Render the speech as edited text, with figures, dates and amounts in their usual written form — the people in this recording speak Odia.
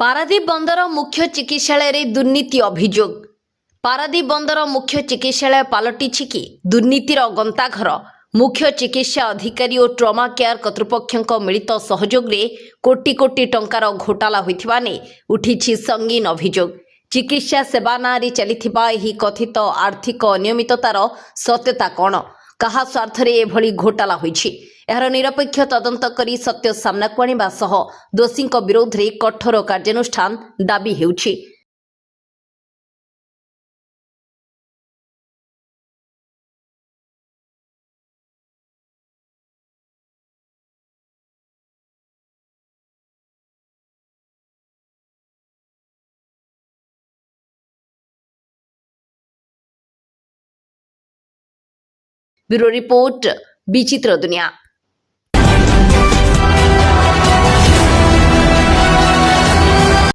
ପାରାଦୀପ ବନ୍ଦର ମୁଖ୍ୟ ଚିକିତ୍ସାଳୟରେ ଦୁର୍ନୀତି ଅଭିଯୋଗ। ପାରାଦୀପ ବନ୍ଦର ମୁଖ୍ୟ ଚିକିତ୍ସାଳୟ ପାଲଟିଛି କି ଦୁର୍ନୀତିର ଗନ୍ତାଘର। ମୁଖ୍ୟ ଚିକିତ୍ସା ଅଧିକାରୀ ଓ ଟ୍ରମା କେୟାର କର୍ତ୍ତୃପକ୍ଷଙ୍କ ମିଳିତ ସହଯୋଗରେ କୋଟି କୋଟି ଟଙ୍କାର ଘୋଟାଲା ହୋଇଥିବା ନେଇ ଉଠିଛି ସଙ୍ଗୀନ ଅଭିଯୋଗ। ଚିକିତ୍ସା ସେବା ନାଁରେ ଚାଲିଥିବା ଏହି କଥିତ ଆର୍ଥିକ ଅନିୟମିତତାର ସତ୍ୟତା କ'ଣ? କାହା ସ୍ୱାର୍ଥରେ ଏଭଳି ଘୋଟାଲା ହୋଇଛି? ଏହାର ନିରପେକ୍ଷ ତଦନ୍ତ କରି ସତ୍ୟ ସାମ୍ନାକୁ ଆଣିବା ସହ ଦୋଷୀଙ୍କ ବିରୋଧରେ କଠୋର କାର୍ଯ୍ୟାନୁଷ୍ଠାନ ଦାବି ହେଉଛି। ब्यूरो रिपोर्ट विचित्र दुनिया।